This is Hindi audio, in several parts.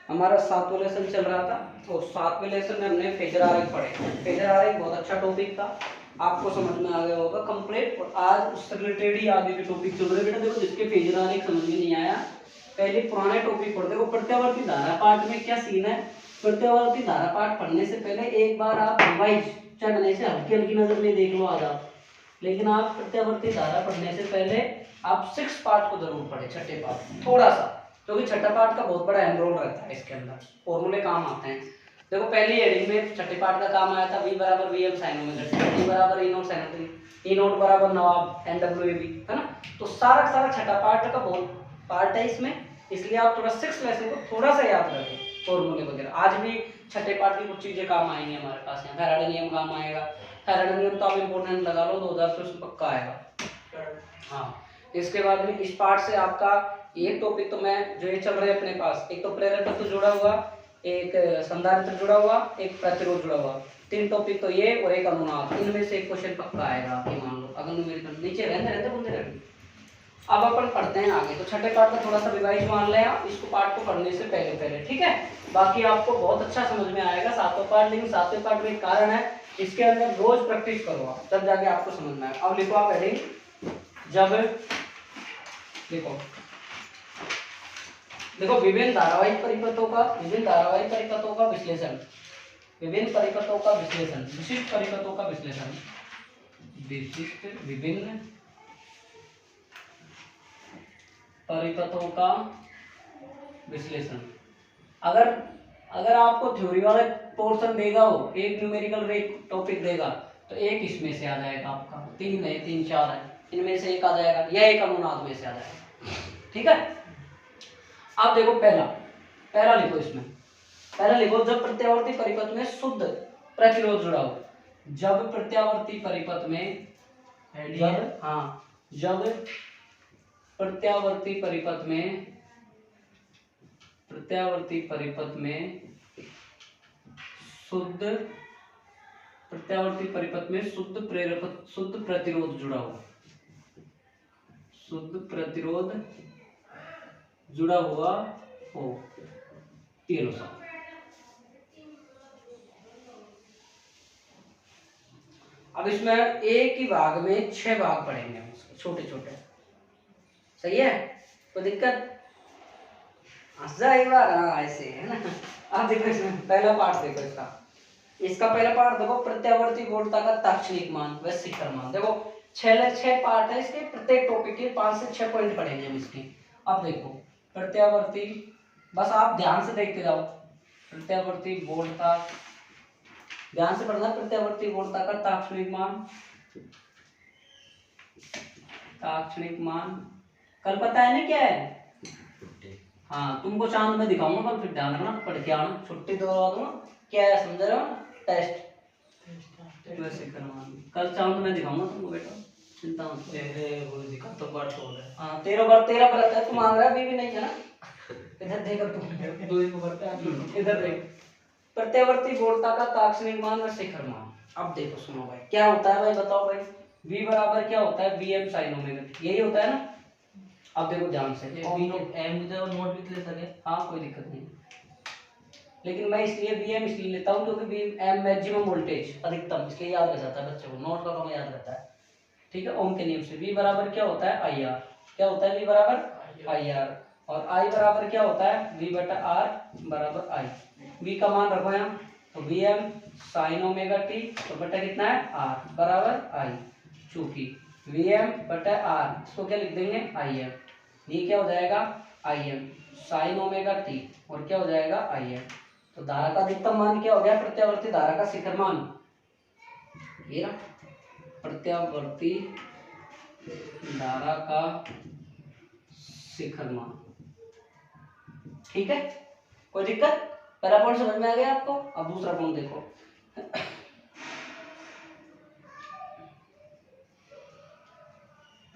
हमारा 7वां लेसन चल रहा था और 7वें लेसन में हमने फेजर आरेख पढ़े। फेजर आरेख बहुत अच्छा टॉपिक था, आपको समझ में आ गया होगा कंप्लीट। और आज उससे रिलेटेड ही आगे के टॉपिक चल रहे हैं बेटा। देखो जिसके फेजर आरेख समझ में नहीं आया, पहले पुराने टॉपिक पढ़ देखो। प्रत्यावर्ती धारा पाठ में क्या सीन है, प्रत्यावर्ती धारा पाठ पढ़ने से पहले एक बार आप रिवाइज चढ़ने से हल्की हल्की नजर में देख लो आज आप। लेकिन आप प्रत्यावर्ती धारा पढ़ने से पहले आप 6 पार्ट को जरूर पढ़े, छठे पार्ट थोड़ा सा, क्योंकि छठा पार्ट का बहुत बड़ा अहम रोल रहता है इसके अंदर, फॉर्मूले काम आते हैं। देखो पहली हेडिंग में छठे पार्ट का काम आया था V बराबर VM sign omega T, E बराबर E not sign omega T, E not बराबर नवाब NWAB, है ना। तो सारा सारा छठा पार्ट का बहुत पार्ट है इसमें, इसलिए आप थोड़ा 6 लेसन को थोड़ा सा याद रखें, फॉर्मूले वगैरह। आज भी छठे पार्ट की कुछ चीजें काम आएंगी हमारे पास, यहाँ फैराडे नियम काम आएगा। फैराडे नियम तो आप इम्पोर्टेंट लगा लो, 2000 से पक्का आएगा। हाँ, इसके बाद में इस पार्ट से आपका एक टॉपिक तो मैं जो ये चल रहे हैं अपने पास, एक तो प्रेरक तत्व जुड़ा हुआ, एक संधारित्र जुड़ा हुआ, एक प्रतिरोध जुड़ा हुआ, 3 टॉपिक तो ये और एक अनुनाद। इनमें से एक क्वेश्चन पक्का आएगा, आप ये मान लो। अगर मेरे नीचे रहते रहते बुंदे रहते। अब अपन पढ़ते हैं आगे। तो छठे पार्ट का थोड़ा सा रिवाइज मान लें आप इसको, पार्ट को पढ़ने से पहले पहले, ठीक है। बाकी आपको बहुत अच्छा समझ में आएगा 7वां पार्ट। लेकिन 7वें पार्ट में एक कारण है, इसके अंदर रोज प्रैक्टिस करो आप, तब जाके आपको समझ में आएगा। अब लिखो आप हेडिंग, जब देखो देखो विभिन्न धारावाहिक परिपथों का विश्लेषण, विभिन्न परिपथों का विश्लेषण, विशिष्ट परिपथों का विश्लेषण, विभिन्न परिपथों का विश्लेषण। अगर अगर आपको थ्योरी वाला पोर्शन देगा, वो एक न्यूमेरिकल टॉपिक देगा, तो एक इसमें से आ जाएगा आपका, 3 है 3 4 है, इनमें से एक आ जाएगा, या एक अनुनाद में से आ जाएगा, ठीक है। अब देखो पहला लिखो इसमें, पहला लिखो, जब प्रत्यावर्ती परिपथ में शुद्ध प्रतिरोध जुड़ा हो। जब प्रत्यावर्ती परिपथ में, जब प्रत्यावर्ती परिपथ में शुद्ध प्रतिरोध जुड़ा हो, ये लो साहब। अब इसमें एक ही भाग में 6 भाग पढ़ेंगे हम, छोटे छोटे, सही है। तो दिक्कत ऐसे है ना। अब देखो इसमें पहला पार्ट देखो, इसका पहला पार्ट देखो, प्रत्यावर्ती वोल्टता का ताक्षणिक मान व शिखर मान। देखो 6 पार्ट है इसके, प्रत्येक टॉपिक के 5 से 6 पॉइंट पढ़ेंगे हम इसके। अब देखो प्रत्यावर्ती, बस आप ध्यान से देखते जाओ, प्रत्यावर्ती वोल्टता, ध्यान से पढ़ना, प्रत्यावर्ती वोल्टता का ताक्षणिक मान कल पता है ना क्या है। हाँ, तुमको चांद में दिखाऊंगा कल, फिर ध्यान रखना, पढ़ के आना, छुट्टी दो दूंगा, क्या है समझ रहे हो, टेस्ट शिखर मान कल चांद में दिखाऊंगा तुमको बेटा, चिंता मत करो। हाँ 13 व्रत है, तू मांग रहा है, भी नहीं है ना, इधर देख तू, इधर देख, प्रत्यावर्ती वोल्टता का ताक्षणिक मान और शिखर मान। अब देखो सुनो भाई, क्या होता है भाई, बताओ भाई। V बराबर क्या होता है, VM साइन ओमेगा, यही होता है ना। अब देखो ध्यान से, नोट भी ले सके, हाँ कोई दिक्कत नहीं, लेकिन मैं इसलिए VM इसलिए लेता हूँ क्योंकि VM मैक्सिमम वोल्टेज अधिकतम, इसलिए याद रह जाता है बच्चों को, नोट का कम याद रहता है, ठीक है। ओम के नियम से V बराबर क्या होता है, IR, क्या होता है V बराबर IR, और I बराबर क्या होता है, V बटा R बराबर I। V का मान रखो यहाँ, तो VM साइन ओमेगा टी, तो बटा कितना है R बराबर I, चूंकि VM बटा R, इसको क्या लिख देंगे IM, ये क्या हो जाएगा IM साइन ओमेगा टी, और क्या हो जाएगा IM। तो धारा का अधिकतम मान क्या हो गया, प्रत्यावर्ती धारा का शिखर मान, ये ना, प्रत्यावर्ती धारा का शिखर मान, ठीक है। कोई दिक्कत, पहला पॉइंट समझ में आ गया आपको। अब दूसरा पॉइंट देखो,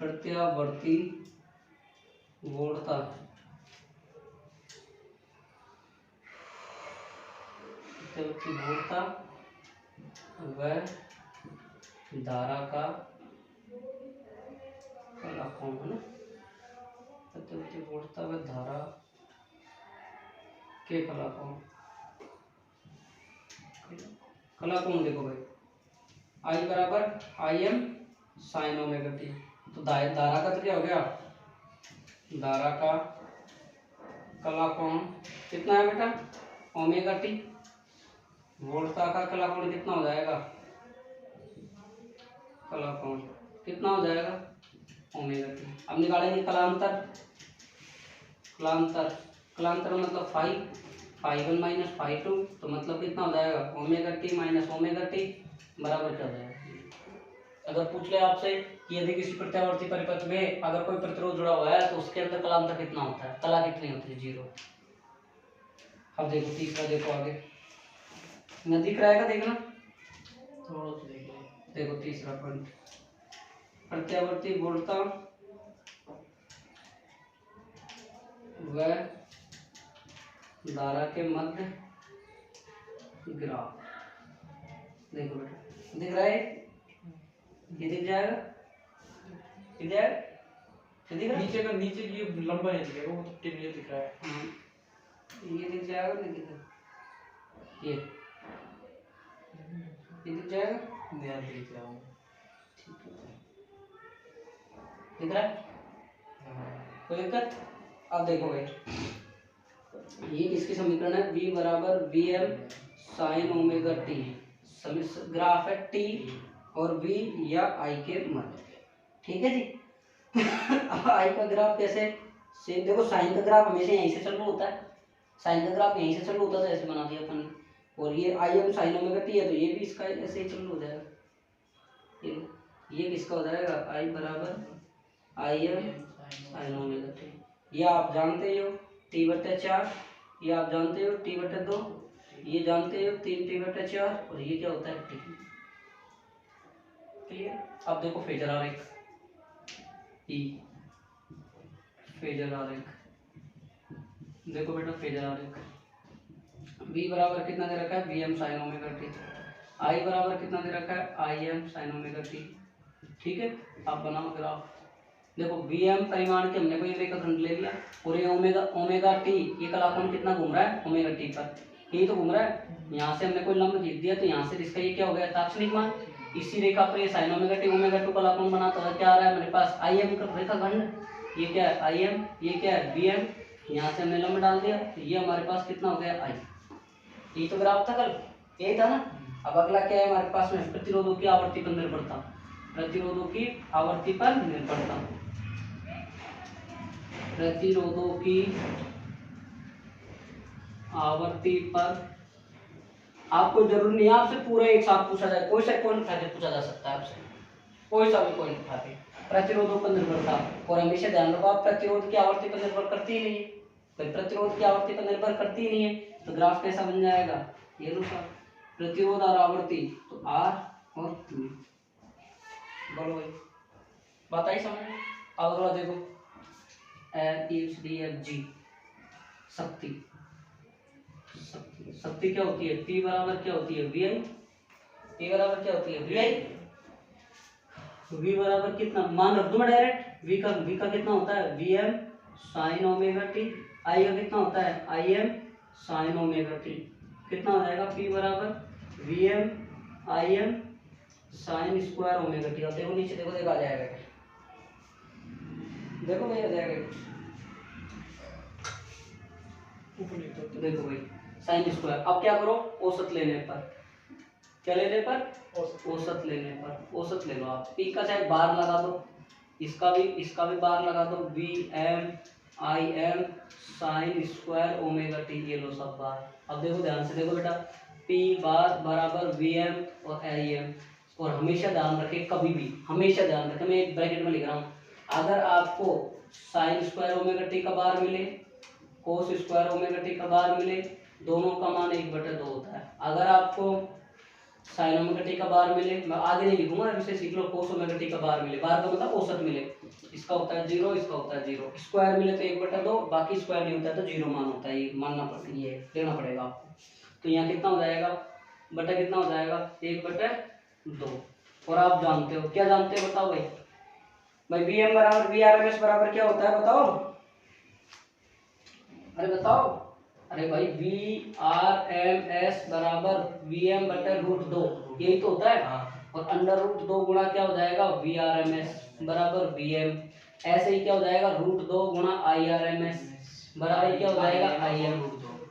प्रत्यावर्ती वोल्टता व धारा का वोल्टता व धारा के कला कोण देखो भाई, आई बराबर आई एम साइन ओमेगा टी। तो धारा का तो क्या हो गया, धारा का कला कोण कितना है बेटा, ओमेगा टी। वोल्टा का कला कोण कितना हो जाएगा, कला कोण कितना हो जाएगा, ओमेगा टी। अब निकालेंगे कलांतर, कलांतर कलांतर मतलब five, five one minus five two, तो मतलब कितना हो जाएगा, omega T minus omega T बराबर क्या हो जाएगा। अगर पूछ ले आपसे कि यदि किसी प्रत्यावर्ती परिपथ में अगर कोई प्रतिरोध जुड़ा हुआ है तो उसके अंदर कलांतर कितना होता है, कला कितनी होती है, जीरो। अब देखो तीसरा, देखो आगे न दिख रहा है, देखना देखो तीसरा पॉइंट, प्रत्यावर्ती वोल्टा व धारा के मध्य ग्राफ। देखो बेटा दिख रहा है, ये दिख जाएगा, दिख जाएगा, दिख रहा है नीचे का, नीचे ये लंबा नहीं दिखेगा, वो तो टिबिया दिख रहा है। ये दिख जाएगा, नहीं दिख रहा, ये दिख जाएगा, नया दिख रहा हूँ, दिख रहा है, कोई दिक्कत। अब देखो भाई ये किसकी समीकरण है, v बराबर V M sine omega T, graph है t और v या i के मध्य, ठीक है जी। अब i का ग्राफ कैसे, सेम देखो, साइन का ग्राफ हमेशा यहीं से चालू होता है, साइन का ग्राफ यहीं से चालू होता है, ऐसे बना दिया अपन ने। और ये आई एम साइन ओमेगा टी है तो ये भी इसका ऐसे ही चालू हो जाएगा, ये किसका हो जाएगा, i बराबर आई एम साइन ओमेगा टी। ये आप जानते हो टी बटे चार, ये आप जानते हो टी बटे दो, ये जानते हो तीन टी बटे चार, और ये क्या होता है टी। क्लियर। अब देखो फेजर आरेख, ई फेजर आरेख, देखो बेटा फेजर आरेख, v बराबर कितना दे रखा है, V M sine omega T, I बराबर कितना दे रखा है, I M sine omega T, ठीक है। अब बनाओ ग्राफ, देखो Vm परिमाण के हमने कोई रेखाखंड ले लिया और ये ओमेगा टी, ये कलाकोण कितना घूम रहा है, ओमेगा टी पर, यही तो घूम रहा है। यहाँ से हमने कोई लंब खींच दिया तो यहाँ से इसका ये क्या हो गया, ताक्षणिक मान। इसी रेखा पर ये साइन ओमेगा टू कलाकोण बनाता है, क्या आ रहा है मेरे पास, आई एम का रेखाखंड, ये क्या है आई एम, ये क्या है Vm, यहाँ से हमने लंब डाल दिया तो ये हमारे पास कितना हो गया आई। ये तो ग्राफ था कल, यही था ना। अब अगला क्या है हमारे पास में, प्रतिरोधों की आवर्ती पर निर्भरता, प्रतिरोधों की आवर्ती पर निर्भरता, प्रतिरोधों की आवर्ती पर। आपको जरूर नहीं है आपसे पूरा एक साथ पूछा जाए, कोई सा पॉइंट उठा के पूछा जा सकता है आपसे, कोई सा भी पॉइंट उठा के, प्रतिरोधों पर निर्भरता। और हमेशा ध्यान रखो आप प्रतिरोध की आवर्ती पर निर्भर करती ही नहीं है, तो प्रतिरोध की आवर्ती पर निर्भर करती ही नहीं है तो ग्राफ कैसा बन जाएगा, ये दूसरा प्रतिरोध और आवर्ती, तो आर और टी। बोलो भाई बात आई समझ में। अब अगला देखो FDFG शक्ति, शक्ति क्या होती है, P बराबर क्या होती है VI, P बराबर क्या होती है VI, V बराबर कितना मान रख दूं मैं डायरेक्ट, V का कितना होता है Vm sign omega T, I का कितना होता है Im साइन ओमेगा टी, कितना हो जाएगा P बराबर Vm Im sine square omega T. और देखो नीचे, देखो आ जाएगा, देखो भाई आ जाएगा, देखो भाई साइन स्क्वायर। अब क्या करो, औसत लेने पर, क्या लेने पर, औसत लेने पर, औसत ले लो आप, पी का चाहे बार लगा दो, इसका भी बार लगा दो, Vm Im sine square omega T, ये लो सब बार। अब देखो ध्यान से देखो बेटा, P बार बराबर Vm और Im, और हमेशा ध्यान रखें, कभी भी हमेशा ध्यान रखें, मैं एक ब्रैकेट में लिख रहा हूँ, अगर आपको साइन स्क्वायर ओमेगा टी का बार मिले, कोस स्क्वायर ओमेगा टी का बार मिले, दोनों का मान 1/2 होता है। अगर आपको साइन ओमेगा टी का बार मिले, मैं आगे नहीं लिखूंगा, इसे सीख लो, कोस ओमेगा टी का बार मिले, बार का मतलब औसत मिले, इसका होता है 0, इसका होता है 0, स्क्वायर मिले तो 1/2, बाकी स्क्वायर नहीं होता है तो 0 मान होता है, ये मानना पड़ता है, ये लेना पड़ेगा आपको। तो यहाँ कितना हो जाएगा, बटा कितना हो जाएगा 1/2। और आप जानते हो, क्या जानते हो बताओ भाई Vm बराबर Vrms बराबर क्या होता है बताओ, अरे बताओ, अरे भाई VRMS बराबर VM बटे रूट 2, यही तो होता है। हाँ। और अंडर रूट 2 गुणा क्या हो जाएगा VRMS बराबर VM। ऐसे ही क्या हो जाएगा रूट 2 गुणा IRMS बराबर क्या हो जाएगा IM।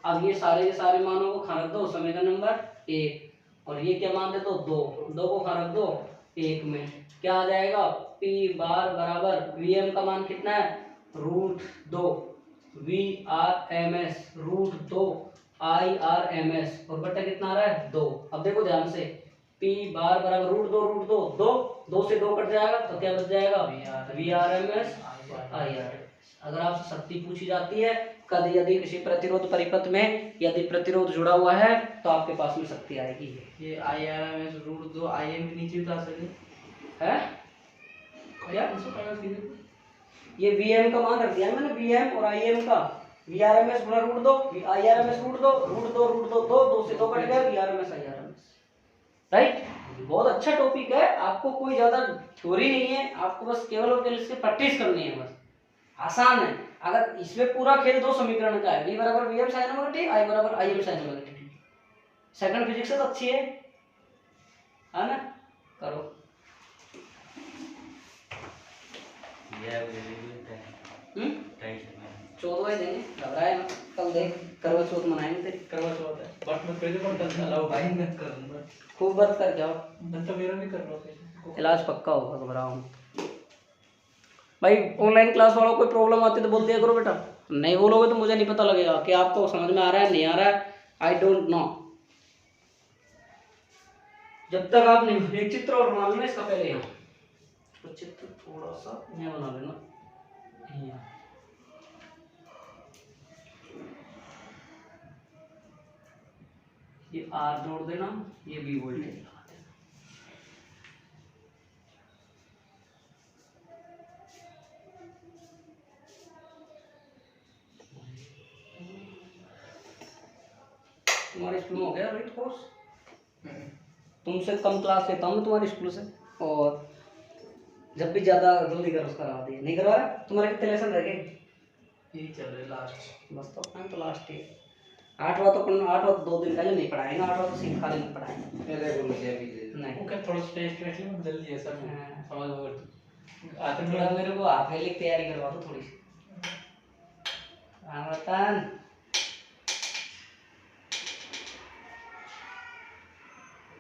अब ये सारे के सारे मानों को खा रख दो समीकरण नंबर 1, और ये क्या मान दे दो 2, 2 को खा रख दो 1 में, क्या आ जाएगा P बार बराबर VM का मान कितना है रूट 2, VRMS रूट 2 IRMS, और बटा कितना आ रहा है 2। अब देखो ध्यान से P बार बराबर रूट 2 रूट 2 2, 2 से 2 कट जाएगा तो क्या बच जाएगा VRMS और IRMS। अगर आपसे शक्ति पूछी जाती है कद यदि किसी प्रतिरोध परिपथ में यदि प्रतिरोध जुड़ा हुआ है तो आपके पास में शक्ति आएगी। ये IRMS रूट 2 IM के नीचे बता सके है क्या इसको कागज कीजिए। ये VM का मान रख दिया मैंने, VM और IM का, VRMS गुणा root 2 IRMS root 2 root 2 root 2 2, 2 से 2 कट गया VRMS IRMS। राइट, बहुत अच्छा टॉपिक है, आपको कोई ज्यादा थ्योरी नहीं है, आपको बस केवल और केवल इसकी प्रैक्टिस करनी है, बस आसान है। अगर इसमें पूरा खेल दो समीकरण का है, V बराबर VM sin omega t, I बराबर IM sin omega t। Second physics तो अच्छी है ना, करो। चौथ वाले देंगे, घबराए मत, कल देख करवा चौथ मनाएंगे तेरी। करवा चौथ है बट मैं पहले पर डर अलाउ भाई मैं करूंगा। खूब व्रत कर जाओ, मैं तो मेरा भी कर रहा हूँ इलाज पक्का होगा, घबराओ मत। भाई ऑनलाइन क्लास वालों को कोई प्रॉब्लम आती है तो बोल दिया करो बेटा, नहीं बोलोगे तो मुझे नहीं पता लगेगा कि आपको समझ में आ रहा है नहीं आ रहा है, आई डोंट नो। जब तक आप नहीं एक चित्र और बना लेना इसका पहले यहाँ, तो चित्र थोड़ा सा यहाँ बना लेना, यहाँ ये R जोड़ देना, ये B वोल्टेज लगा देना। तुम्हारे स्कूल में हो गया राइट कोर्स, तुमसे कम क्लास लेता हूँ मैं तुम्हारे स्कूल से, और जब भी ज्यादा जल्दी कर उसका करा दिए नहीं करवा रहा। तुम्हारे कितने लेसन रह गए? यही चल रहा है लास्ट बस तो अपना तो लास्ट है, आठवां तो 2 दिन पहले नहीं पढ़ाए ना, आठवां तो सिर्फ खाली नहीं पढ़ाए नहीं। वो क्या थोड़ा टेस्ट वेस्ट में बदल दिया सब समझ में आते थोड़ा मेरे को हाफ वेली तैयारी करवा दो थोड़ी सी। रतन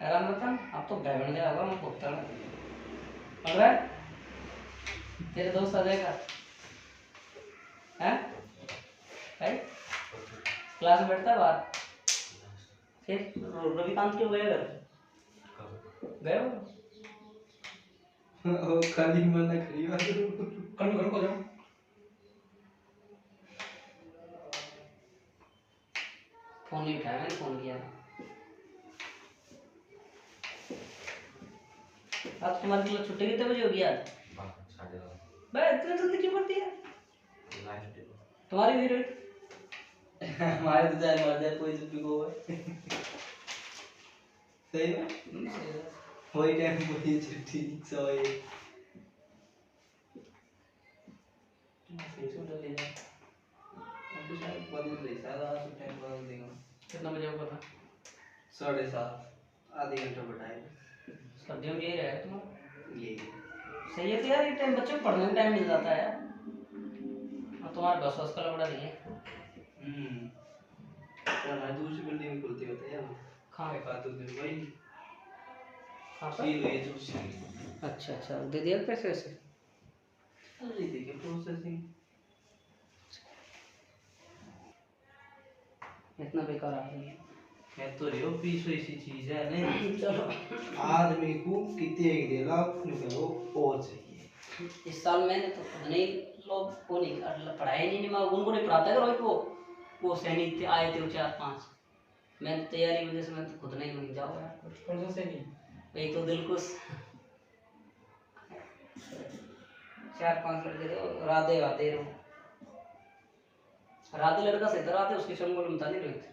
राम रतन, आप तो बैठ जाएगा, मैं बोलता हूँ पढ़ रहा है, तेरे दोस्त आ जाएगा हैं, राइट क्लास में बैठता है बाहर, फिर रविकांत क्यों गए घर गए ओ खाली मना करी बात कल घर को जाओ। फोन नहीं उठाया, मैंने फोन किया आज। तुम्हारी क्लास छुट्टी कितने बजे होगी आज? भाई इतने जल्दी क्यों करती है तुम्हारी भी रोहित? हमारे तो जाए मर जाए कोई छुट्टी को सही में वही टाइम कोई छुट्टी सोए फेस उठा ले जा। अब तो शायद बदल दे, शायद आज टाइम बदल देगा। कितना बजे होगा? 7:30 आधे घंटे बढ़ाएगा। सर्दियों में यही रहेगा तुम्हारा, ये सही है। तो यार ये टाइम बच्चों को पढ़ने में टाइम मिल जाता है यार, और तुम्हारे बस बस का लबड़ा नहीं है। क्या भाई दूसरी बिल्डिंग में खुलती होता है यार, कहाँ एक आध दिन भाई कहाँ पर? सील हुई है दूसरी। अच्छा अच्छा, दे दिया कैसे ऐसे? अरे देखिए प्रोसेसिंग इतना बेकार आ रही है। मैं तो रियो पीस ऐसी चीज है नहीं चलो आदमी को कितने एक दे लाख निकलो और चाहिए। इस साल मैंने तो खुद नहीं लोग को नहीं पढ़ाया नहीं, मैं उनको नहीं पढ़ाता रोहित, वो सैनिक थे आए थे वो 4-5, मैं तैयारी की वजह से मैं तो खुद नहीं बन जाओ यार। कौन सा सैनिक? एक तो दिलकुश 4-5 लड़के थे, राधे राधे राधे लड़का सही था, राधे उसकी शंगोल में था नहीं रोहित।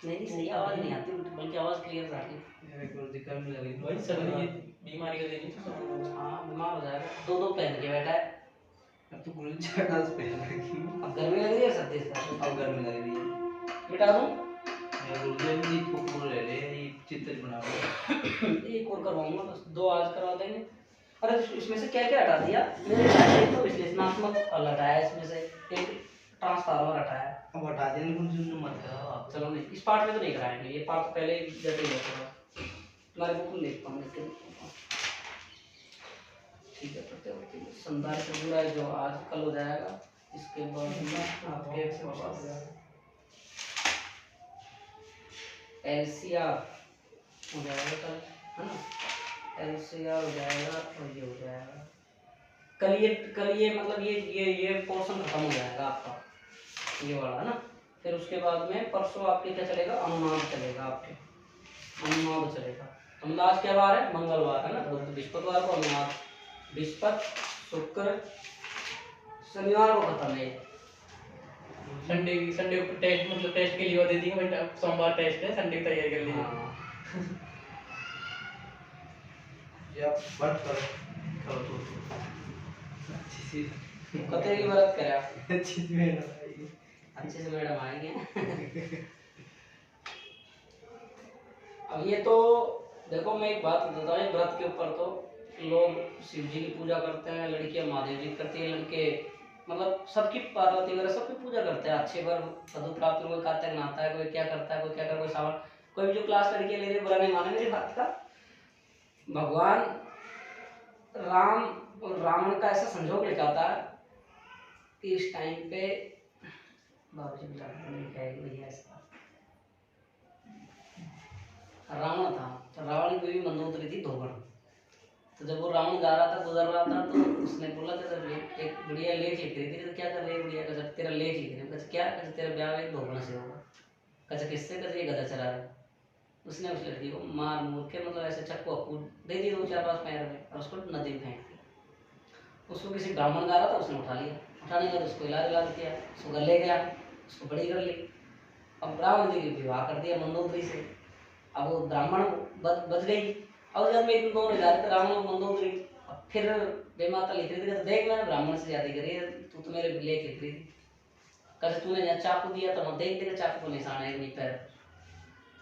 मेरी सही आवाज नहीं आती, बल्कि आवाज क्लियर आती है। मेरे को दिक्कत नहीं लगी भाई सगली ये बीमारी का देनी तो हाँ बीमार हो जाएगा, दो दो पहन के बैठा है। अब तो गुरु चाटा पहन रखी हूँ। अब गर्मी लग रही है सर्दी से? अब गर्मी लग रही है। मिटा दूं? मेरे गुरुदेव जी को पूरा ले ले, ये चित्र बनाओ। एक और करवाऊंगा, बस दो आज करवा देंगे। अरे इसमें से क्या क्या हटा दिया मेरे ख्याल से? तो विश्लेषणात्मक हल हटाया इसमें से, एक ट्रांसफार्मर हटाया। अब हटा देने को सुनने मत कराओ आप। चलो नहीं, इस पार्ट में तो नहीं कराएंगे, ये पार्ट तो पहले ही जटिल है थोड़ा। तुम्हारे बुक में देखता हूँ लेकिन ठीक है। प्रत्यावर्ती संधारित्र से जुड़ा है जो आज कल हो जाएगा। इसके बाद में आपके LCR हो जाएगा कल, है ना? LCR हो जाएगा और ये हो जाएगा कल। ये मतलब ये पोर्शन खत्म हो जाएगा आपका, ये वाला, है ना? फिर उसके बाद में परसों आपके क्या चलेगा? अनुनाद चलेगा आपके, अनुनाद चलेगा। तो मतलब आज क्या वार है? मंगलवार, है ना? तो बृहस्पतिवार को अनुनाद, बृहस्पति शुक्र शनिवार को खत्म है। संडे को टेस्ट, मतलब टेस्ट के लिए वो दे देंगे भाई, सोमवार टेस्ट है, संडे की तैयारी कर लीजिए। हाँ। या बट करो तो अच्छी सी कते की व्रत करे आप? अच्छी सी मैडम आएगी। अच्छे से मैडम आएंगे। अब ये तो देखो, मैं एक बात बताता हूँ, व्रत के ऊपर तो लोग शिव जी की पूजा करते हैं, लड़कियां महादेव जी की करती है, लड़के मतलब सबकी पार्वती वगैरह सबकी पूजा करते हैं। अच्छे वर वधु प्राप्त, कोई कार्तिक नहाता है, कोई क्या करता है, कोई क्या करता है, कोई सावन, कोई भी जो क्लास लड़कियां ले रही है, बुरा नहीं माने मेरी बात का। भगवान राम और रावण का ऐसा संजोग लिखाता है कि इस टाइम पे बाबू जी भैया ऐसा रावण था, तो रावण की बीवी मंदोदरी थी धोबन। तो जब वो रावण जा रहा था, गुजर रहा था, तो उसने बोला कि जब एक गुड़िया लेख लिख रही थी, तो क्या कर रही है गुड़िया? का जब तेरा लेख लिख रही है, क्या? तेरा ब्याह एक धोबन से होगा। कचा किससे? कचा ये गधा चला रहा है। उसने उस लड़की को मार मूर के, मतलब ऐसे चक्कू अक्कू दे दिया 2-4 पैर में, और उसको नदी में फेंक दिया। उसको किसी ब्राह्मण जा रहा था, उसने उठा लिया, उठाने के बाद उसको इलाज किया, उसको घर ले गया, उसको बड़ी कर ली। अब ब्राह्मण जी की विवाह कर दिया मंदोदरी से। अब वो ब्राह्मण बच गई। अब जब में इन दोनों जा रहे थे, रावण और मंदोदरी, अब फिर बेमाता लिख रही थी, तो देख मैंने ब्राह्मण से शादी करी है, तू तो मेरे लेख लिख रही थी। कल तूने यहाँ चाकू दिया तो मैं देख देगा चाकू को निशान है नहीं पैर।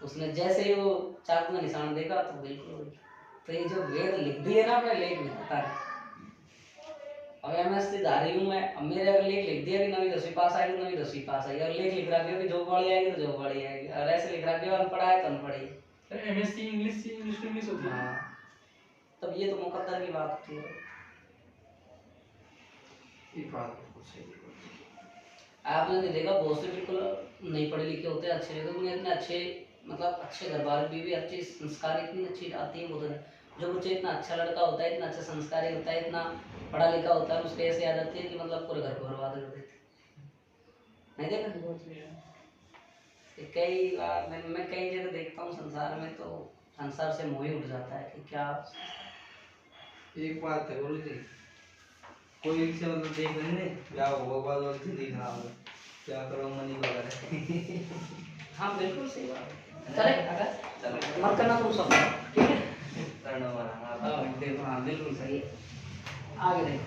तो उसने जैसे ही वो चाकू में निशान देखा तो बिल्कुल, तो ये जो वेद लिख दिए ना अपने लेख में होता है। अब MSc धारी हूँ मैं, अब मेरे अगर लेख लिख दिया कि नवी 10वीं पास आएगी, नवी 10वीं पास आएगी, और लेख लिख रहा कि जॉब वाली आएगी तो जॉब वाली आएगी, और ऐसे लिख रहा कि अनपढ़ा है तो अनपढ़ी। MSc इंग्लिश से इंग्लिश होती है। हाँ, तब ये तो मुकद्दर की बात होती है। ये बात बिल्कुल सही है। आपने नहीं देखा, बहुत से बिल्कुल नहीं पढ़े लिखे होते हैं, अच्छे लेकिन उन्हें इतने अच्छे, मतलब अच्छे घर बार भी अच्छे संस्कार इतनी अच्छी आती है। वो जो बच्चे इतना अच्छा लड़का होता है, इतना अच्छा संस्कारी होता है, इतना पढ़ा लिखा होता है, उसके ऐसे याद आती है कि मतलब पूरे घर को बर्बाद कर देते। नहीं देखा? कई बार मैं कई जगह देखता हूँ संसार में, तो संसार से मोह ही उठ जाता है कि क्या। एक बात है बोलो जी, कोई से मतलब देख रहे हैं क्या होगा बाद में जिंदगी खराब है, क्या करो मनी वगैरह। हाँ बिल्कुल सही बात है। चले अगर मत करना तुम सब, ठीक है? देखो हाँ बिल्कुल सही है। आगे देखो,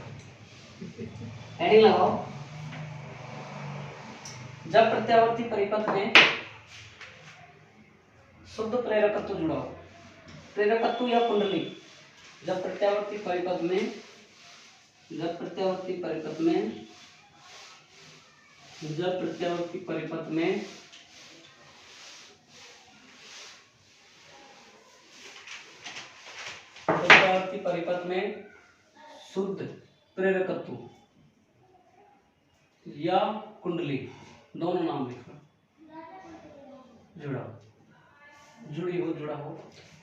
हेडिंग लगाओ। जब प्रत्यावर्ती परिपथ में शुद्ध प्रेरकत्व जुड़ा हो, प्रेरकत्व या कुंडली, जब प्रत्यावर्ती परिपथ में जब प्रत्यावर्ती परिपथ में शुद्ध प्रेरकत्व या कुंडली, दोनों नाम लिखो, जुड़ा हो।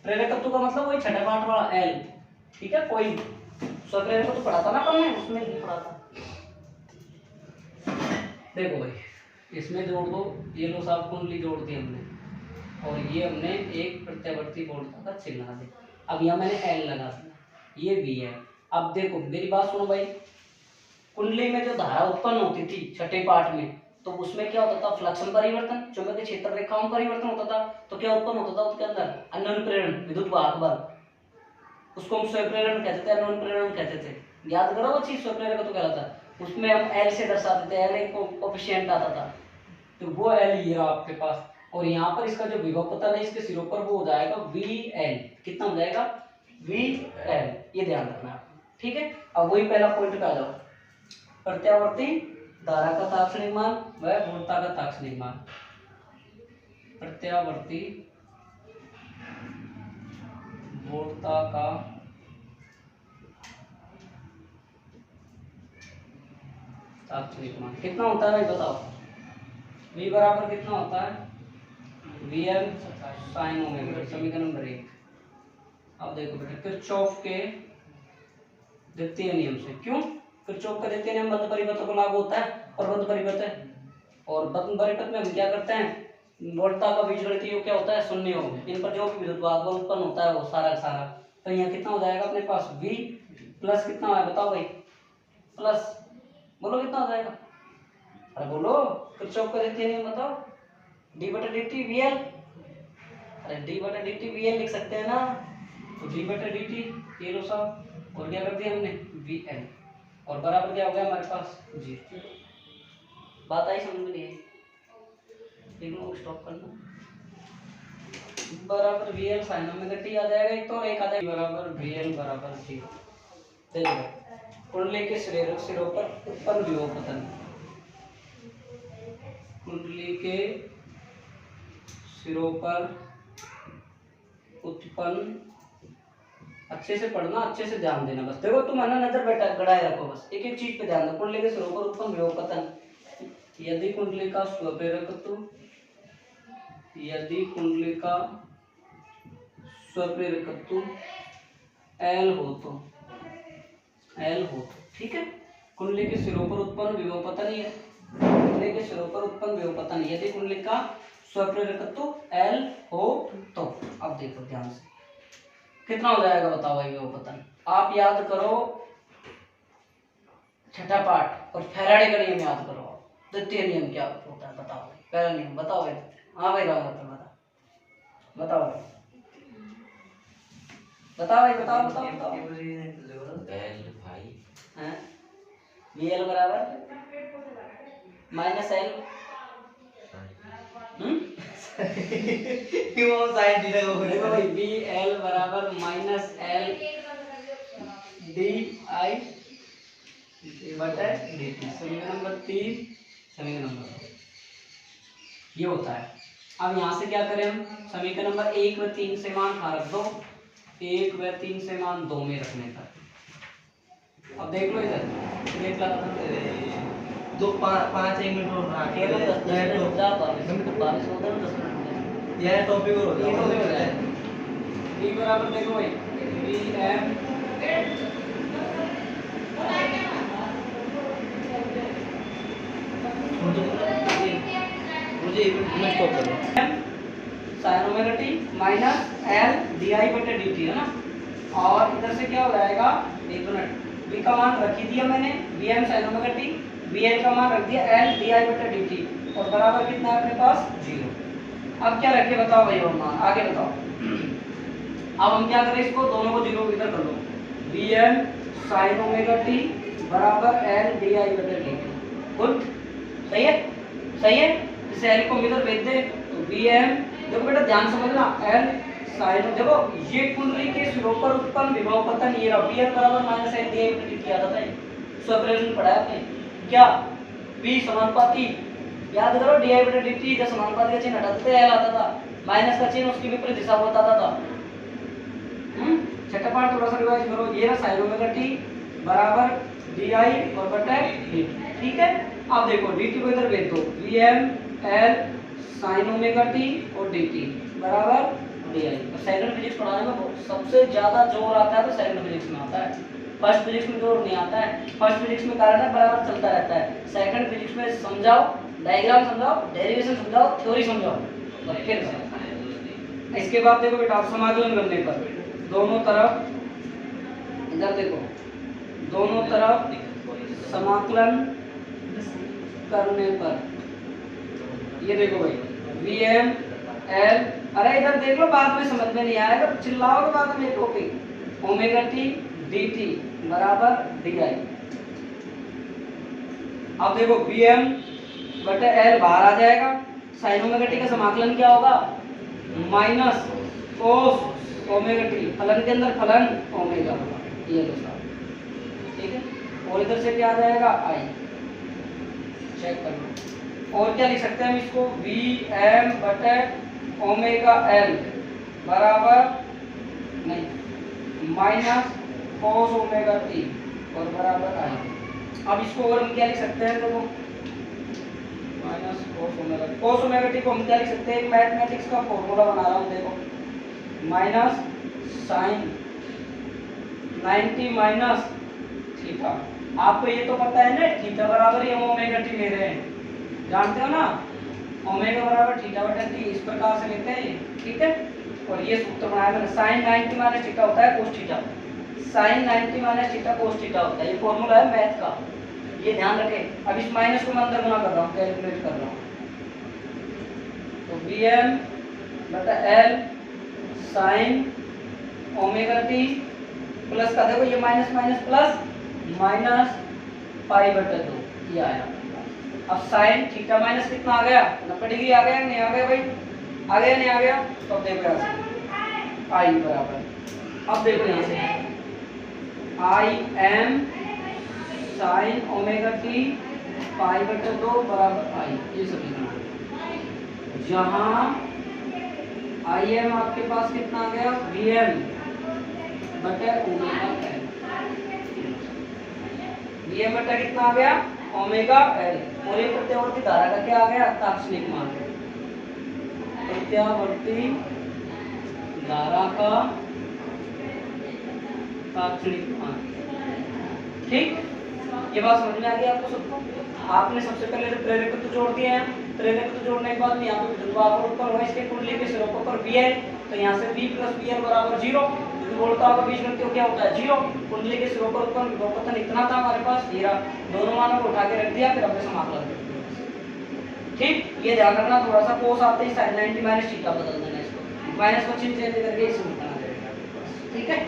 प्रेरकत्व का मतलब वही छठे पाठ वाला L, ठीक है? कोई स्वप्रेरकत्व पढ़ा था ना हमने, उसमें नहीं पढ़ा था। देखो भाई, इसमें जोड़ दो, ये लो साहब कुंडली जोड़ दी हमने, और ये हमने एक प्रत्यावर्ती बोल्ट का चिन्ह लगा दिया। अब यहाँ मैंने L लगा दिया, ये भी है। अब देखो मेरी बात सुनो भाई, कुंडली में जो धारा उत्पन्न होती थी छठे पाठ में, तो उसमें क्या होता था, फ्लक्स में परिवर्तन, चुंबकीय क्षेत्र रेखाओं में परिवर्तन होता था, तो क्या उत्पन्न होता था उसके अंदर, अन्योन्य प्रेरण विद्युत वाहक बल, उसको हम स्वप्रेरण कहते थे, अन्योन्य प्रेरण कहते थे। याद करो वो चीज, स्वप्रेरक तो कहलाता है, उसमें हम एल से दर्शाते थे, एल एक कोफिशिएंट आता था, तो वो एल ये रहा आपके पास, और यहाँ पर इसका जो विभव पतन है इसके सिरों पर वो हो जाएगा वी एल, कितना हो जाएगा, वी एल, ये ध्यान रखना, ठीक है। अब वही पहला पॉइंट पे आ जाओ, प्रत्यावर्ती धारा का तात्क्षणिक मान व वोल्टता का तात्क्षणिक मान। प्रत्यावर्ती वोल्टता का तात्क्षणिक मान कितना होता है भाई बताओ, v बराबर कितना होता है, Vm sin ओमेगा, समीकरण नंबर 1। अब देखो बेटा, किरचॉफ के द्वितीय नियम से, क्यों किरचॉफ का द्वितीय नियम बंद परिपथ को लागू होता है, और बंद परिपथ है, और बंद परिपथ में हम क्या करते हैं, वोल्टता का बीजगणितीय योग क्या होता है, शून्य योग, इन पर जो भी विद्युत वाहक बल उत्पन्न होता है वो सारा का सारा, तो यहाँ कितना हो जाएगा अपने पास v प्लस कितना है बताओ भाई, प्लस, बोलो कितना हो जाएगा, अरे बोलो, किरचॉफ का द्वितीय नियम बताओ, d बटा dt vl, अरे d बटा dt vl लिख सकते हैं ना, तो d बटा dt ये लो साहब, और क्या कर दिया हमने vl, और बराबर क्या हो गया हमारे पास जी। बात आई समझ में नहीं आई, एक मिनट स्टॉप करना, बराबर vl sin ओमेगा t आ जाएगा एक तो, और एक आ जाएगा बराबर vl बराबर 0। देखो कुंडली के सिरों पर उत्पन्न विभव पतन, कुंडली के सिरों पर उत्पन्न, अच्छे से पढ़ना, अच्छे से ध्यान देना, बस देखो तुम है ना नजर बैठा गड़ाए रखो, बस एक एक चीज पे ध्यान दो। कुंडली के सिरों पर उत्पन्न विभव पतन, यदि कुंडली का स्वप्रेरकत्व, यदि कुंडली का स्वप्रेरकत्व L हो तो, L हो तो, ठीक है। कुंडली के सिरों पर उत्पन्न विभव पतन ही है, कुंडली के सिरों पर उत्पन्न विभव पतन, यदि कुंडली का स्वप्रेरकत्व L हो तो, अब देखो ध्यान से कितना हो जाएगा बताओ भाई विभव पतन, आप याद करो छठा पाठ, और फैराडे का नियम याद करो, द्वितीय नियम क्या होता है बताओ भाई, पहला नियम बताओ भाई, हाँ भाई राम बताओ भाई, बताओ भाई, बताओ बताओ बताओ, एल भाई हैं VL बराबर माइनस एल, क्यों साइन डी लगा हुआ देखो भाई VL बराबर माइनस एल डी आई बटा dt, समीकरण नंबर 3, समीकरण नंबर 2 ये होता है। अब यहाँ से क्या करें हम, समीकरण नंबर 1 व 3 से मान कहाँ रख दो, 1 व 3 से मान 2 में रखने पर। अब देख लो इधर, देख ला दो पाँच एक मिनट और रहा केवल 10 मिनट हो जा, 22 होता है 10 मिनट, यह टॉपिक और ये तो हो जाए b बराबर देखो भाई Vm मुझे मैं स्टॉप कर दूं, sin omega t minus L di बटे dt है ना, और इधर से क्या हो जाएगा, एक मिनट, v का मान रख ही दिया मैंने, Vm sin omega t, Vl का मान रख दिया L di बटे dt, और बराबर कितना है अपने पास 0। अब क्या रखे बताओ भाई, और मान आगे बताओ, अब हम क्या करें, इसको दोनों को 0 इधर कर लो, Vm sin ओमेगा t बराबर L di बटे dt, गुड, सही है, सही है, इसे L को इधर भेज दे, तो Vm, देखो बेटा ध्यान समझना, L sin, देखो ये कुंडली के सिरों पर उत्पन्न विभव पतन ये रहा, Vm बराबर माइनस L di बटे dt आता था, स्वप्रेरण पढ़ा है आपने क्या, V समानुपाती, याद करो di बटे dt, जब समानुपाती का चिन्ह हटाते थे L आता था, माइनस का चिन्ह उसकी विपरीत दिशा में बताता था। छठा पार्ट थोड़ा सा रिवाइज करो, ये ना sin ओमेगा t बराबर di और बटा dt, ठीक है। अब देखो dt को इधर भेज दो, Vm L sin omega t और dt बराबर di, और सेकंड फिजिक्स पढ़ाने में सबसे ज्यादा जोर आता है तो सेकंड फिजिक्स में आता है, फर्स्ट फिजिक्स में जोर नहीं आता है, फर्स्ट फिजिक्स में कारण है बराबर चलता रहता है, सेकंड फिजिक्स में समझाओ, डायग्राम समझाओ, डेरिवेशन समझाओ, थ्योरी समझाओ, और फिर इसके बाद देखो बेटा आप समाकलन करने पर दोनों तरफ, इधर देखो दोनों तरफ समाकलन करने पर ये देखो भाई वी एम एल, अरे इधर देख लो, बाद में समझ में नहीं आएगा, चिल्लाओगे बाद में topic. Omega T D T बराबर डी आई। अब देखो वी एम बटे एल बाहर आ जाएगा, साइन ओमेगा टी का समाकलन क्या होगा, माइनस कोस ओमेगा टी, फलन के अंदर फलन ओमेगा, ये लो साहब, ठीक है। और इधर से क्या आ जाएगा, आई, चेक कर लो। और क्या लिख सकते हैं हम इसको, वी एम बटे ओमेगा एल बराबर नहीं माइनस कोस ओमेगा टी और बराबर आई। अब इसको और हम क्या लिख सकते हैं, देखो माइनस कोस ओमेगा टी को हम क्या लिख सकते हैं, मैथमेटिक्स का फॉर्मूला बना रहा हूँ, देखो माइनस साइन 90 माइनस थीटा। आपको ये तो पता है ना, थीटा बराबर ही हम ओमेगा टी ले रहे हैं, जानते हो ना, ओमेगा बराबर थीटा बटा टी, इस प्रकार से लेते हैं, ठीक है। और ये सूत्र बनाया मैंने, साइन 90 माइनस थीटा होता है cos theta, sine 90 minus theta cos theta होता है, ये फॉर्मूला है मैथ का, ये ध्यान रखें। अब इस माइनस को मैं अंदर गुना कर रहा हूँ, कैलकुलेट कर रहा हूँ, तो वी एम बटा L sine omega T plus का, देखो ये minus minus plus minus pi बटा 2, ये आया। अब साइन थीटा माइनस कितना आ गया, 90 डिग्री आ गया, नहीं आ गया भाई, आ गया नहीं आ गया, तो अब देखो यहाँ से आई बराबर, अब देखो यहाँ से I M sine omega T pi बटे 2 बराबर आई, ये सभी जहाँ आई एम आपके पास कितना आ गया, वी एम बटे ओमेगा एल, वी एम बटे कितना आ गया, ओमेगा एल, और ये प्रत्यावर्ती धारा का क्या आ गया, तात्क्षणिक मान, प्रत्यावर्ती धारा का तात्क्षणिक मान, ठीक। ये बात समझ में आ गई आपको सबको। आपने सबसे पहले जो प्रेरकत्व जोड़ दिए हैं, प्रेरकत्व जोड़ने के बाद में यहाँ पे विद्युत उत्पन्न हुआ इसके कुंडली के सिरों पर बी है, तो यहाँ से बी प्लस बी एल बराबर 0, बोलता होगा बीज गणित क्या होता है 0, कुंडली के सिरों पर उत्पन्न विभवपतन इतना था हमारे पास, हीरा दोनों मानों को उठा के रख दिया, फिर अपने समाकलन कर दिया, ठीक। ये ध्यान रखना, थोड़ा सा कोस आते ही साइन 90 माइनस थीटा बदल देना, इसको माइनस को चिन्ह चेंज करके इसमें बना देगा, ठीक है।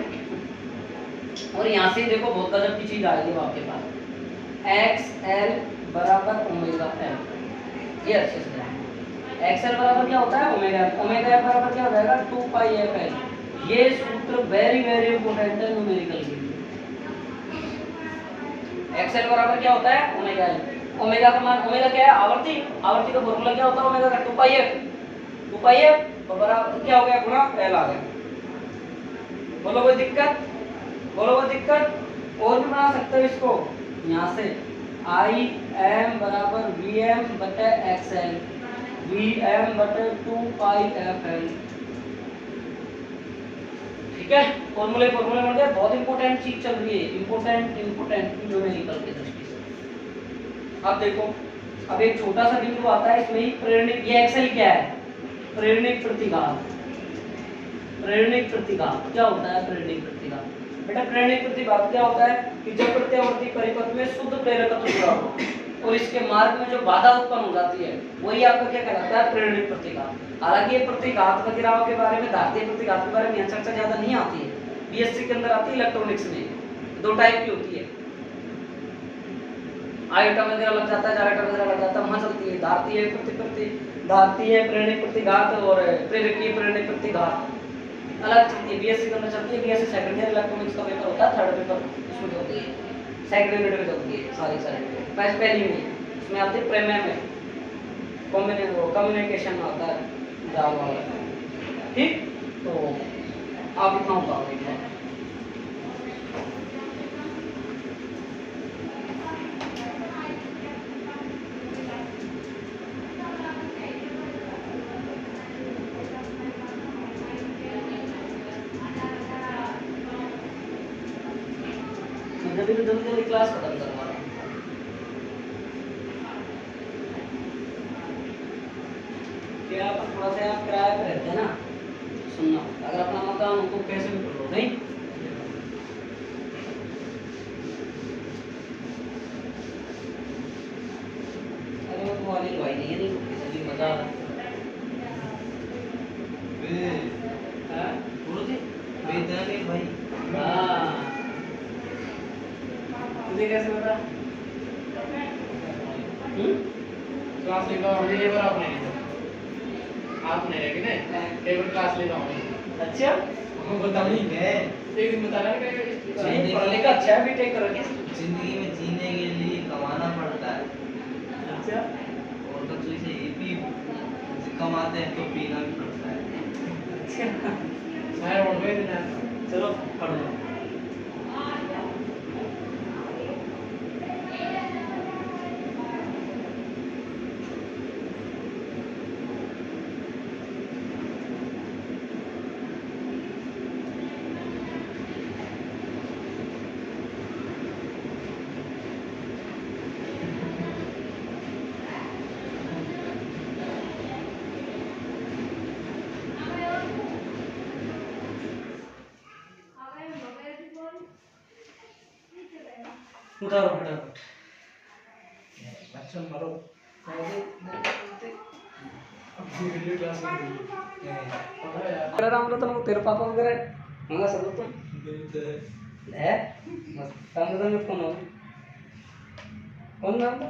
और यहाँ से देखो बहुत गजब की चीज आ गई आपके पास, एक्स एल बराबर ओमेगा एल, ये अच्छे से ध्यान, एक्स एल बराबर क्या होता है, ओमेगा एल, ओमेगा एल बराबर क्या हो जाएगा 2 पाई एफ एल, ये सूत्र वेरी वेरी इंपॉर्टेंट है न्यूमेरिकल के लिए। एक्स एल बराबर क्या होता है, ओमेगा एल, ओमेगा का मान, ओमेगा क्या है, आवर्ती, आवर्ती का फॉर्मूला क्या होता है ओमेगा का 2 पाई एफ और बराबर क्या हो गया, गुणा एल आ गया। बोलो कोई दिक्कत, बोलो कोई दिक्कत। और भी बना सकते हो इसको, यहाँ से आई एम बराबर वी एम बटे एक्स एल, वी एम बटे 2 पाई एफ एल, ठीक है। फॉर्मूले फॉर्मूले बन गए, बहुत इंपॉर्टेंट चीज चल रही है, इंपॉर्टेंट न्यूमेरिकल की दृष्टि से। अब देखो, अब एक छोटा सा बिंदु आता है इसमें ही, प्रेरणिक, ये एक्सएल क्या है, प्रेरणिक प्रतिघात, प्रेरणिक प्रतिघात क्या होता है, प्रेरणिक प्रतिघात बेटा, प्रेरणिक प्रतिघात क्या होता है कि जब प्रत्यावर्ती परिपथ में शुद्ध प्रेरकत्व जुड़ा हो और इसके मार्ग में जो बाधा उत्पन्न हो जाती है, वही आपका क्या कहलाता है, प्रेरणिक प्रतिघात। हालांकि ये प्रतिघात वगैरह के बारे में, धात्रीय प्रतिघात के बारे में चर्चा ज्यादा नहीं आती है, बीएससी के अंदर आती है इलेक्ट्रॉनिक्स में, 2 टाइप की होती है, आयोटा वगैरह लग जाता है, जारेटा वगैरह लग जाता है, वहां चलती है धात्रीय प्रेरणिक प्रतिघात और प्रेरकीय प्रेरणिक प्रतिघात अलग चलती है, बीएससी के अंदर चलती है, बीएससी सेकंड ईयर इलेक्ट्रॉनिक्स का पेपर होता है, 3rd पेपर इसमें चलती है, सेकंड ईयर में चलती है सारी बस पहली में इसमें आती है प्रेमय में, कम्युनिकेशन में आता है जाल वाला, ठीक। तो आप इतना होगा जल्दी क्लास खत्म करवा रहा हूँ। क्या आप थोड़ा सा आप किराए पे रहते हैं ना, सुनना, अगर अपना मकान उनको कैसे भी कर लो, नहीं अरे वो वाली भाई नहीं है, नहीं सभी मजा मुझे कैसे पता? क्लास लेता हूँ ये बार आपने नहीं था, आपने रह गए ना एक बार क्लास लेता हूँ। अच्छा वो बता नहीं है एक दिन बता रहा है कि नहीं पढ़ने का अच्छा है बीटेक करोगे। जिंदगी में जीने के लिए कमाना पड़ता है, अच्छा और तो इसे ये भी कमाते हैं तो पीना भी पड़ता है। अच्छा शायद उड़ गए दिन चलो पढ़ लो। उतारो फटाफट। अच्छा मरो वीडियो क्लास में पता है यार तेरा नाम रतन वो तेरे पापा वगैरह मंगा सब तुम है बस काम रतन में कौन हो कौन नाम था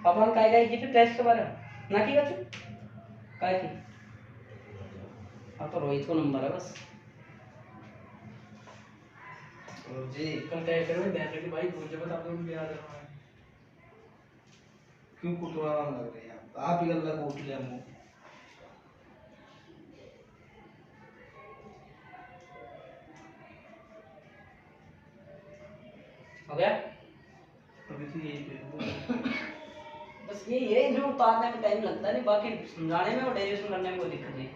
पापा ने काय की थी टेस्ट के बारे में ना की बच्चे काय की हाँ तो रोहित को नंबर है बस और जी कल क्या करो ध्यान रखिए भाई भूल जाओ तो आप लोग भी याद रखना है। क्यों कुटवा लग रहे हैं आप ही गल्ला को उठ लिया मुंह हो गया अभी तो यही पे बस ये जो उतारने में टाइम लगता है नहीं बाकी समझाने में और डाइजेशन करने में कोई दिक्कत नहीं।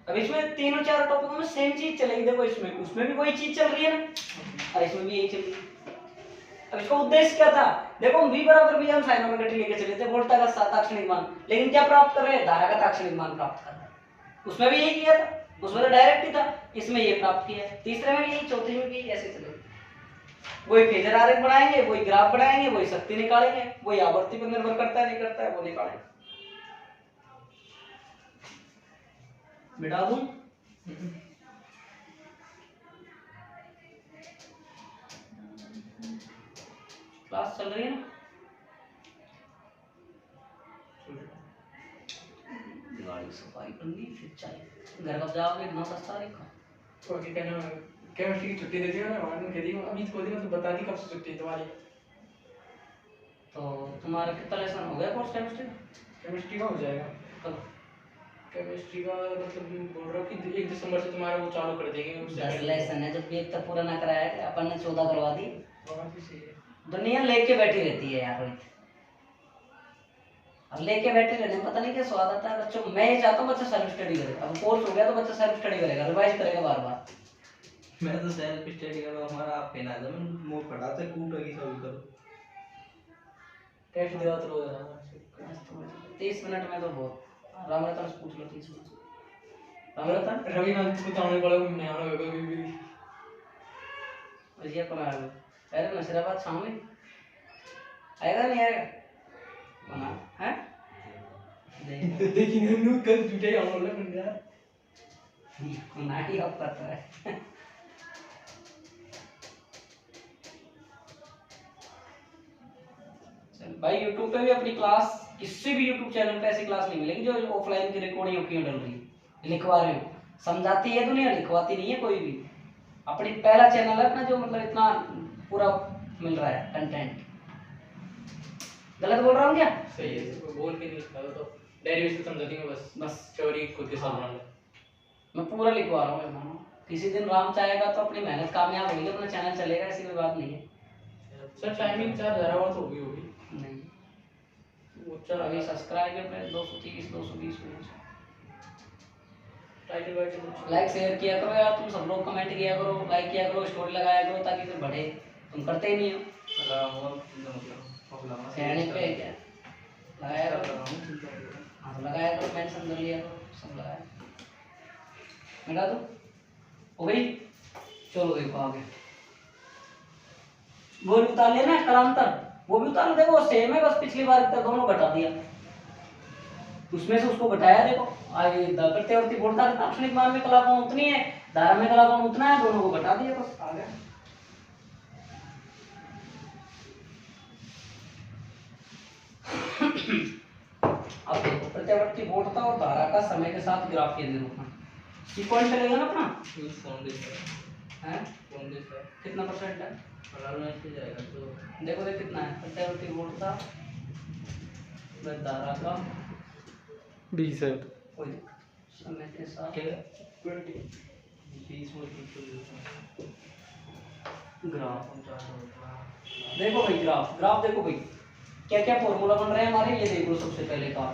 अब इसमें तीनों चार टॉपिकों में सेम चीज चलेगी देखो इसमें उसमें भी वही चीज चल रही है ना और इसमें भी यही चल रही है। अब इसका उद्देश्य क्या था देखो v बराबर भी हम साइन ओमेगा t लेके चले थे वोल्टा का ताक्षणिक मान लेकिन क्या प्राप्त कर रहे हैं धारा का ताक्षणिक मान प्राप्त कर रहे हैं उसमें भी यही किया था उसमें तो डायरेक्ट ही था इसमें ये प्राप्त किया है तीसरे में भी यही चौथे में भी यही ऐसे चलेगा वही फेजर आरेख बनाएंगे वही ग्राफ बनाएंगे वही शक्ति निकालेंगे वही आवर्ती पर निर्भर करता है नहीं करता है वो निकालेंगे मिटा दूं क्लास चल रही है ना दिवाली की सफाई करनी फिर चाहिए घर कब जाओगे 9-10 तारीख को तो क्या कहना है केमिस्ट्री की छुट्टी दे दी ना मान के दी अभी तो दिन मतलब बता दी कब से छुट्टी तुम्हारी तो तुम्हारा कितना लेसन हो गया कोर्स केमिस्ट्री केमिस्ट्री का हो जाएगा कल केमिस्ट्री का मतलब बोल रहा हूँ कि 1 दिसंबर से तुम्हारा वो चालू कर देंगे उससे 10 लेसन है जब भी एक तक पूरा ना कराया है अपन ने 14 करवा दी बात भी सही है दुनिया लेके बैठी रहती है यार रोहित अब लेके बैठे रहने में पता नहीं क्या स्वाद आता है बच्चों मैं ये चाहता हूँ बच्चा सेल्फ स्टडी करे अब कोर्स हो गया तो बच्चा सेल्फ स्टडी करेगा रिवाइज करेगा बार बार मैं तो सेल्फ स्टडी कर रहा हूं हमारा आप कहना था मैं मुंह पढ़ाते कूटेगी सब करो टेस्ट दिया तो रोज आना 30 मिनट में तो बहुत राम रतन से पूछ लो 30 मिनट राम रतन रविकांत को ताने पड़ा नहीं आना होगा कभी भी भैया कौन आएगा अरे नशराबाद शामिल आएगा नहीं आएगा बना है देखिए न्यू कल जुटे हम लोग ने यार कौन आई अब पता है चल भाई YouTube पे भी अपनी क्लास किसी भी YouTube चैनल पे ऐसी क्लास नहीं मिलेगी जो ऑफलाइन की रिकॉर्डिंग होती डल रही है लिखवा रहे हो समझाती है दुनिया लिखवाती नहीं है कोई भी अपनी पहला चैनल है अपना जो मतलब इतना पूरा मिल रहा है कंटेंट गलत बोल रहा हूँ क्या सही है बोल के नहीं लिखा तो डेरिवेशन समझा देंगे बस बस थ्योरी खुद के साथ मान मैं पूरा लिखवा रहा हूँ मेहमानों किसी दिन राम चाहेगा तो अपनी मेहनत कामयाब होगी अपना चैनल चलेगा ऐसी कोई बात नहीं है सर टाइमिंग 4000 आवर तो होगी नहीं वो चल अभी सब्सक्राइबर पे 230 220 minute title vital like share किया करो यार तुम सब लोग कमेंट किया करो लाइक किया करो स्टोरी लगाया करो ताकि फिर बढ़े तुम करते ही नहीं हो कहने पे क्या लगाया करो हाँ तो लगाया करो मेंशन कर लिया करो सब लगाया मिला दो हो गई चलो देखो आगे वो भी उतार लिया ना करांतर वो भी उतार देखो सेम है बस पिछली बार इतना दोनों घटा दिया उसमें से उसको घटाया देखो आगे प्रत्यावर्ती वोल्टता का तात्क्षणिक मान में कला कोण उतनी है, धारा में कला कोण उतना है, दोनों को घटा दिया बस आ गया। अब देखो प्रत्यावर्ती वोल्टता और धारा का समय के साथ ग्राफ के निरूपण सीक्वेंस चलेगा ना अपना है कितना परसेंट है जाएगा तो देखो देख कितना है प्रत्यावर्ती वोल्टता व धारा का 20 है। कोई समय के साथ 20 ग्राफ देखो भाई ग्राफ देखो भाई क्या क्या फॉर्मूला बन रहे हैं हमारे, ये देख लो सबसे पहले का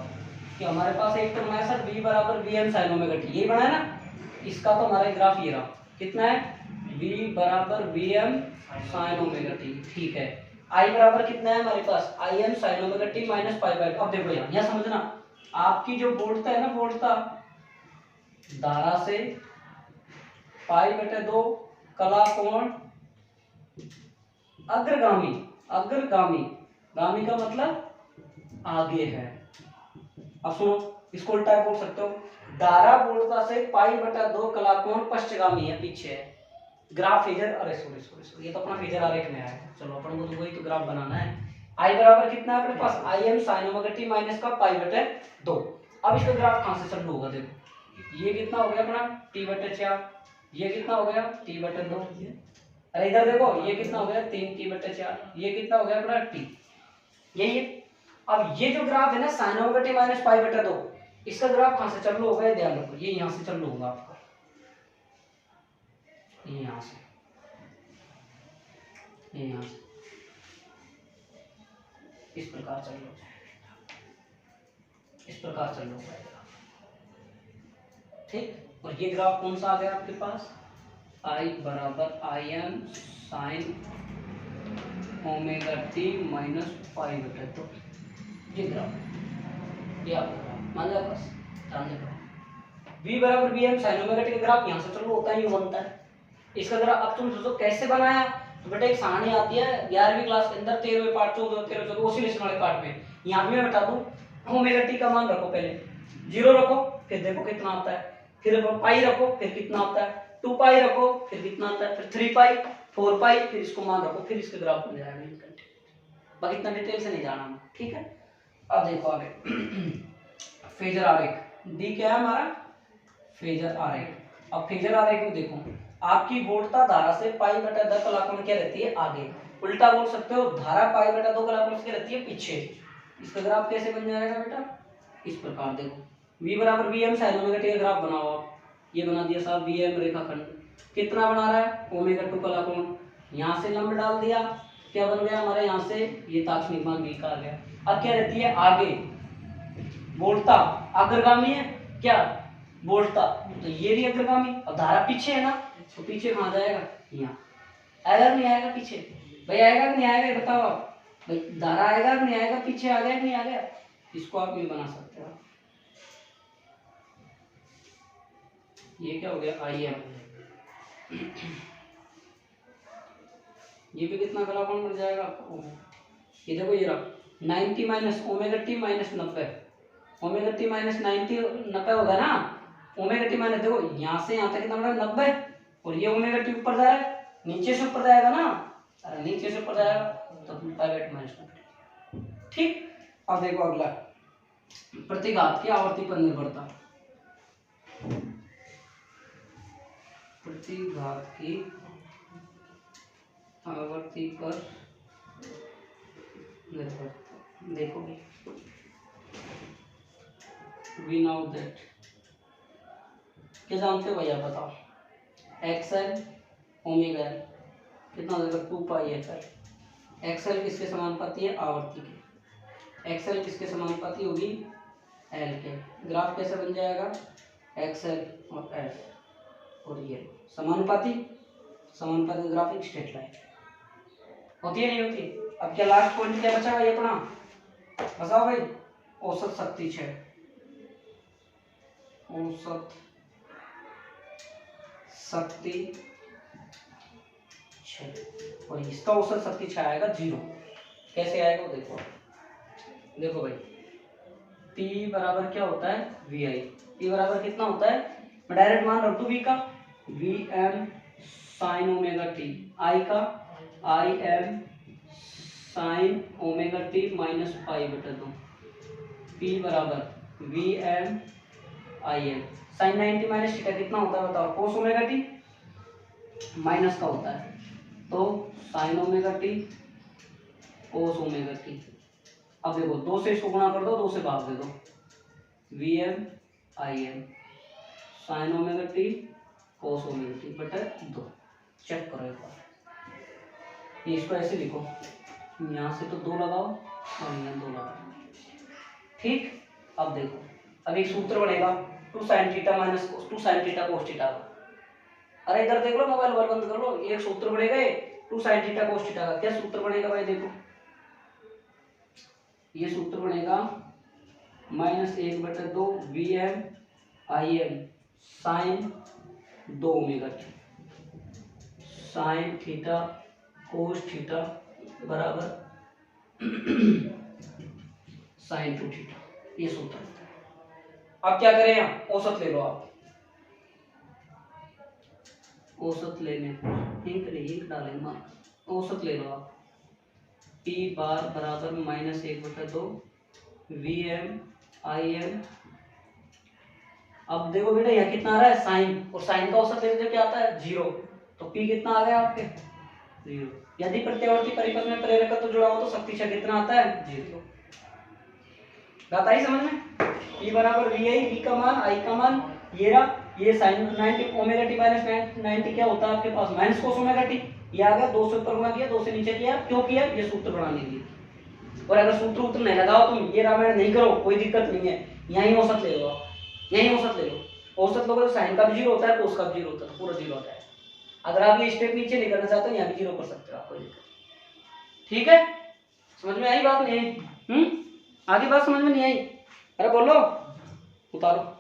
कि हमारे पास एक तो हमारे साथ v बराबर vm sin ओमेगा t यही बना है ना, इसका तो हमारा ग्राफ ये रहा कितना है v बराबर vm sin ओमेगा t, ठीक है। i बराबर कितना है हमारे पास im sin omega t minus pi by. अब देखो यहाँ समझना आपकी जो वोल्टता है ना, वोल्टता धारा से पाई बटे 2 कला कोण अग्रगामी, अग्रगामी गामी का मतलब आगे है। अब सुनो इसको उल्टा बोल सकते हो, धारा वोल्टता से पाई बटा 2 कला कोण पश्चगामी है, पीछे है। ग्राफ फेजर, अरे सॉरी ये तो अपना फेजर आरेख में है, चलो अपन को तो वही तो ग्राफ बनाना है। i बराबर कितना है अपने पास im sin omega t minus का पाई बटे 2। अब इसका ग्राफ कहां से चालू होगा, देखो ये कितना हो गया अपना t बटे 4, ये कितना हो गया t बटे 2, अरे इधर देखो ये कितना हो गया 3t बटे 4, ये कितना हो गया अपना t, यही है। अब ये जो ग्राफ है ना sin omega t minus pi बटा 2, इसका ग्राफ कहां से चालू होगा, ध्यान रखो ये यहां से चालू होगा आपका, ये यहां से, ये यहां से इस प्रकार चालू हो जाएगा, इस प्रकार चालू हो जाएगा, ठीक। और ये ग्राफ कौन सा आ गया आपके पास, i बराबर im sin omega t minus pi बटा 2, ये ग्राफ ये आपका ग्राफ मान लिया, बस ध्यान देना। v बराबर vm sin ओमेगा t का ग्राफ यहाँ से चालू होता है, ये बनता है इसका ग्राफ। अब तुम सोचो कैसे बनाया, तो बेटा एक सारणी आती है 11वीं क्लास के अंदर 13वें पार्ट 14 13 14 ओसिलेशन वाले पार्ट में, यहाँ भी मैं बता दूं ओमेगा t का मान रखो, पहले 0 रखो, फिर देखो कितना आता है, फिर पाई रखो, फिर कितना आता है, 2 पाई रखो, फिर कितना आता है, फिर 3 पाई, 4 पाई, फिर इसको मान रखो, फिर इसका ग्राफ बन जाएगा। बाकी इतना डिटेल से नहीं जाना, ठीक है। अब देखो आगे फेजर आरेख, डी क्या है हमारा फेजर आरेख। अब फेजर आरेख में देखो आपकी वोल्टता धारा से पाई बटा 2 कला कोण क्या रहती है आगे, उल्टा बोल सकते हो धारा पाई बटा 2 कला कोण क्या रहती है पीछे। इसका ग्राफ कैसे बन जाएगा बेटा, इस प्रकार देखो v बराबर vm sin ओमेगा t का ग्राफ बनाओ आप, ये बना दिया साहब vm रेखाखंड, कितना बना रहा है ओमेगा 2 कला कोण, यहाँ से लंब डाल दिया, क्या बन गया हमारे यहाँ से ये ताक्षणिक मान v का आ गया। अब क्या रहती है आगे वोल्टता अग्रगामी है क्या वोल्टता, तो ये भी अग्रगामी, अब धारा पीछे है ना, तो पीछे कहाँ जाएगा यहाँ, आएगा नहीं आएगा पीछे, भाई आएगा कि नहीं आएगा ये बताओ आप, भाई धारा आएगा कि नहीं आएगा पीछे, आ गया कि नहीं आ गया। इसको आप ये बना सकते हो, ये क्या हो गया im, ये भी कितना कला कोण बन जाएगा आपको, ये देखो ये रहा 90 minus omega T minus 90, omega T minus 90 90 होगा ना, ओमेगा टी माइनस देखो यहाँ से यहाँ तक कितना बड़ा 90, और ये ओमेगा टी ऊपर जा रहा है, नीचे से ऊपर जाएगा ना, अरे नीचे से ऊपर जाएगा तो पाई बटा माइनस 90, ठीक। अब देखो अगला प्रतिघात की आवर्ती पर निर्भरता, प्रतिघात की आवर्ती पर निर्भरता, देखो वी नाउ दैट, क्या जानते हो भैया बताओ, एक्सएल ओमेगा एल कितना हो जाएगा 2 पाई एफ एल, एक्सएल किसके समानुपाती है आवर्ती के, एक्सएल किसके समानुपाती होगी एल के, ग्राफ कैसे बन जाएगा एक्सएल और एफ, और ये समानुपाती, समानुपाती ग्राफ एक स्ट्रेट लाइन होती है नहीं होती। अब क्या लास्ट पॉइंट क्या बचा ये अपना बताओ भाई, औसत शक्ति क्षय, औसत शक्ति क्षय, और इसका औसत शक्ति क्षय आएगा 0, कैसे आएगा देखो, देखो भाई P बराबर क्या होता है VI, ये बराबर कितना होता है, मैं डायरेक्ट मान रख दूं v का, V M sine omega T, I का I M sine omega T minus pi बटा 2, पी बराबर V M I M sine 90 minus theta कितना होता है बताओ, कोस ओमेगा टी माइनस का होता है, तो sign omega T cos omega T. अब देखो 2 से इसको गुणा कर दो, 2 से भाग दे दो, V M I M sine omega T cos omega T बटा 2। चेक करो एक बार, ये इसको ऐसे लिखो, यहाँ से तो 2 लगाओ और यहाँ 2 लगाओ, ठीक। अब देखो, अब एक सूत्र बनेगा 2 sin theta minus 2 sin theta cos theta का। अरे इधर देख लो, मोबाइल बंद कर लो, एक सूत्र बनेगा ये 2 sin थीटा कोस थीटा का। क्या सूत्र बनेगा भाई, देखो ये सूत्र बनेगा -1/2 V M I M sine 2 omega T sine theta cos theta बराबर साइन 2 थीटा, ये सूत्र। अब क्या करें, यहाँ औसत ले लो आप, औसत लेने इंक डालेंगे मार्क, औसत ले लो आप, पी बार बराबर -1/2 वी एम आई एम। अब देखो बेटा यहाँ कितना आ रहा है साइन, और साइन का औसत लेते क्या आता है 0, तो पी कितना आ गया आपके 0। यदि प्रत्यावर्ती परिपथ में प्रेरकत्व जुड़ा हो तो शक्ति क्षय कितना आता है 0। बात आई समझ में, पी बराबर वी आई, वी का मान आई का मान ये रहा, ये साइन 90 ओमेगा टी माइनस 90 क्या होता है आपके पास माइनस कोस ओमेगा टी, ये आ गया 2 से ऊपर गुणा किया 2 से नीचे किया, क्यों किया, ये सूत्र बनाने के लिए। और अगर सूत्र उत्तर नहीं लगाओ तुम, ये रामायण नहीं करो, कोई दिक्कत नहीं है, यहीं औसत ले लो आप, यहीं औसत ले लो, औसत लोगे तो साइन का भी 0 होता है, कोस का भी 0 होता है, पूरा 0 होता है। अगर आप ये स्टेप नीचे नहीं करना चाहते हो, यहाँ भी 0 कर सकते हो आप, कोई दिक्कत। ठीक है, समझ में आई बात नहीं? आधी बात समझ में नहीं आई? अरे बोलो, उतारो।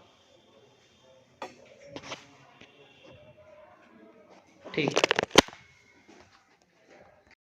ठीक।